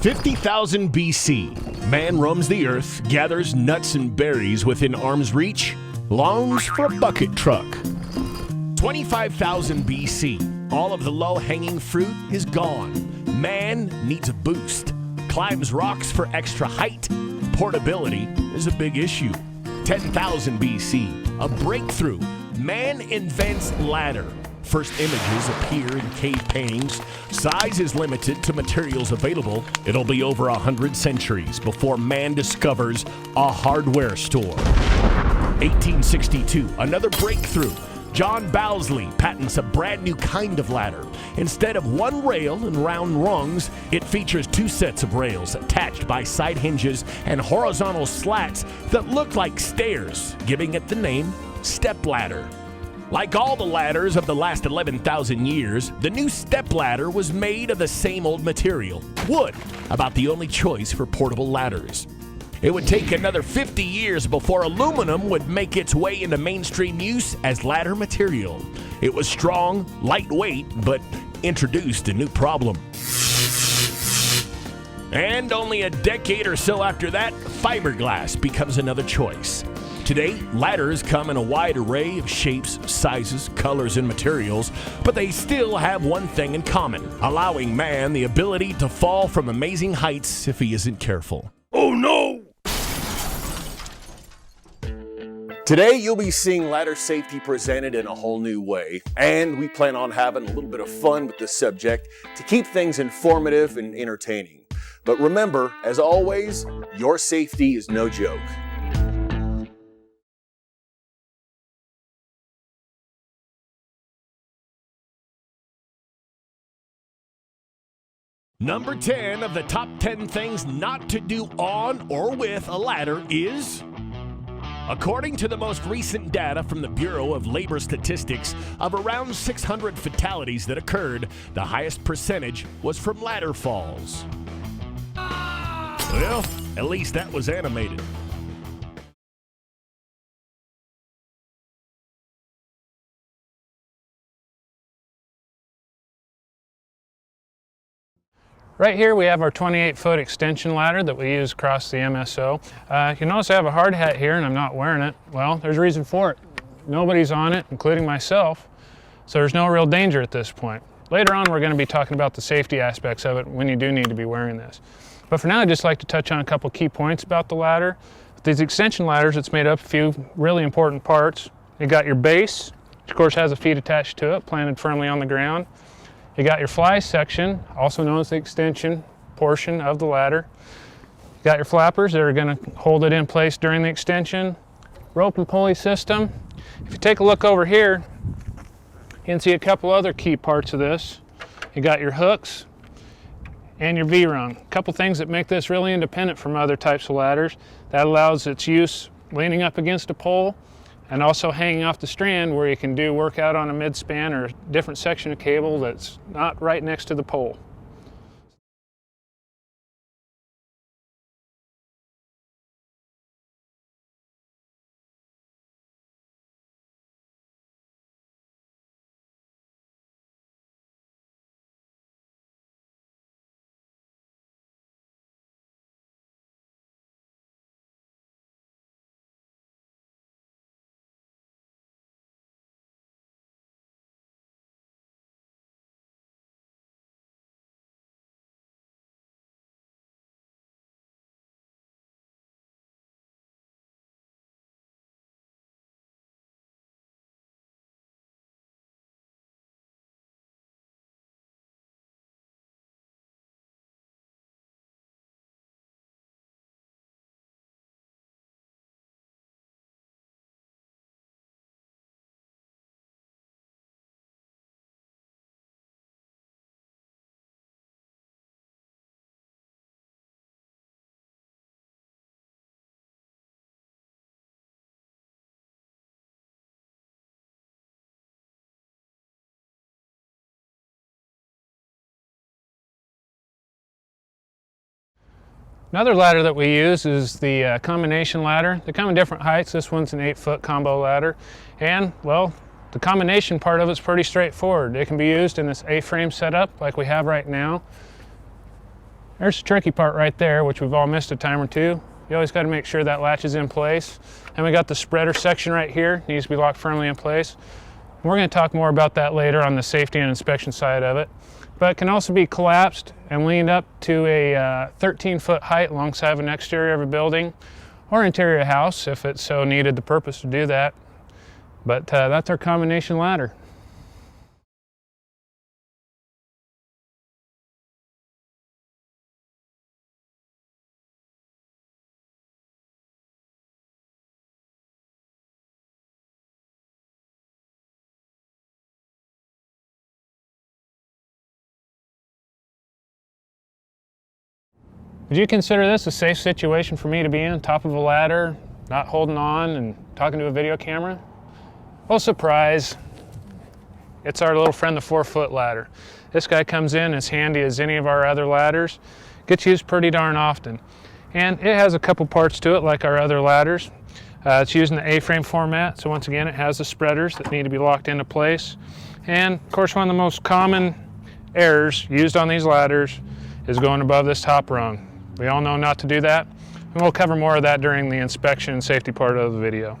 50,000 BC, man roams the earth, gathers nuts and berries within arm's reach, longs for a bucket truck. 25,000 BC, all of the low-hanging fruit is gone. Man needs a boost, climbs rocks for extra height. Portability is a big issue. 10,000 BC, a breakthrough. Man invents ladder. First images appear in cave paintings. Size is limited to materials available. It'll be over 100 centuries before man discovers a hardware store. 1862, another breakthrough. John Bowsley patents a brand new kind of ladder. Instead of one rail and round rungs, it features two sets of rails attached by side hinges and horizontal slats that look like stairs, giving it the name stepladder. Like all the ladders of the last 11,000 years, the new stepladder was made of the same old material, wood, about the only choice for portable ladders. It would take another 50 years before aluminum would make its way into mainstream use as ladder material. It was strong, lightweight, but introduced a new problem. And only a decade or so after that, fiberglass becomes another choice. Today, ladders come in a wide array of shapes, sizes, colors, and materials, but they still have one thing in common, allowing man the ability to fall from amazing heights if he isn't careful. Oh no! Today, you'll be seeing ladder safety presented in a whole new way, and we plan on having a little bit of fun with this subject to keep things informative and entertaining. But remember, as always, your safety is no joke. Number 10 of the top 10 things not to do on or with a ladder is, according to the most recent data from the Bureau of Labor Statistics, of around 600 fatalities that occurred, the highest percentage was from ladder falls. Well, at least that was animated. Right here we have our 28-foot extension ladder that we use across the MSO. You notice I have a hard hat here and I'm not wearing it. Well, there's a reason for it. Nobody's on it, including myself, so there's no real danger at this point. Later on we're going to be talking about the safety aspects of it when you do need to be wearing this. But for now I'd just like to touch on a couple key points about the ladder. With these extension ladders, it's made up of a few really important parts. You got your base, which of course has a feet attached to it, planted firmly on the ground. You got your fly section, also known as the extension portion of the ladder. You got your flappers that are going to hold it in place during the extension. Rope and pulley system. If you take a look over here, you can see a couple other key parts of this. You got your hooks and your V-rung. A couple things that make this really independent from other types of ladders. That allows its use leaning up against a pole and also hanging off the strand where you can do work out on a mid-span or a different section of cable that's not right next to the pole. Another ladder that we use is the combination ladder. They come in different heights. This one's an 8-foot combo ladder. And, well, the combination part of it's pretty straightforward. It can be used in this A-frame setup like we have right now. There's the tricky part right there, which we've all missed a time or two. You always got to make sure that latch is in place. And we got the spreader section right here, needs to be locked firmly in place. We're going to talk more about that later on the safety and inspection side of it. But it can also be collapsed and leaned up to a 13-foot height alongside of an exterior of a building or interior house if it so needed the purpose to do that. But that's our combination ladder. Would you consider this a safe situation for me to be in, top of a ladder, not holding on and talking to a video camera? Well, surprise. It's our little friend, the 4-foot ladder. This guy comes in as handy as any of our other ladders. Gets used pretty darn often. And it has a couple parts to it like our other ladders. It's using the A-frame format, so once again it has the spreaders that need to be locked into place. And of course, one of the most common errors used on these ladders is going above this top rung. We all know not to do that, and we'll cover more of that during the inspection and safety part of the video.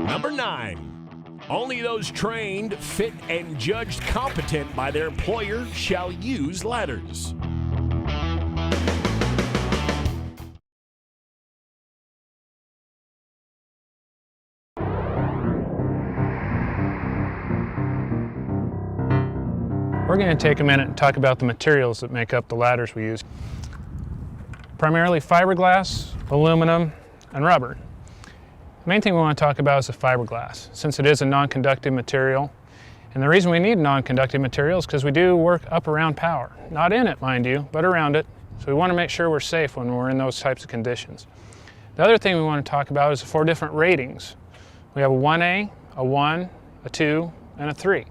Number 9. Only those trained, fit, and judged competent by their employer shall use ladders. We're going to take a minute and talk about the materials that make up the ladders we use. Primarily fiberglass, aluminum, and rubber. The main thing we want to talk about is the fiberglass, since it is a non-conductive material. And the reason we need non-conductive material is because we do work up around power. Not in it, mind you, but around it. So we want to make sure we're safe when we're in those types of conditions. The other thing we want to talk about is the 4 different ratings. We have a 1A, a 1, a 2, and a 3.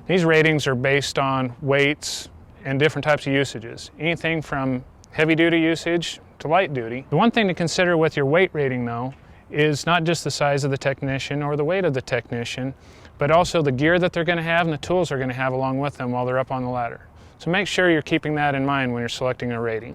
These ratings are based on weights and different types of usages. Anything from heavy duty usage to light duty. The one thing to consider with your weight rating though is not just the size of the technician or the weight of the technician, but also the gear that they're going to have and the tools they're going to have along with them while they're up on the ladder. So make sure you're keeping that in mind when you're selecting a rating.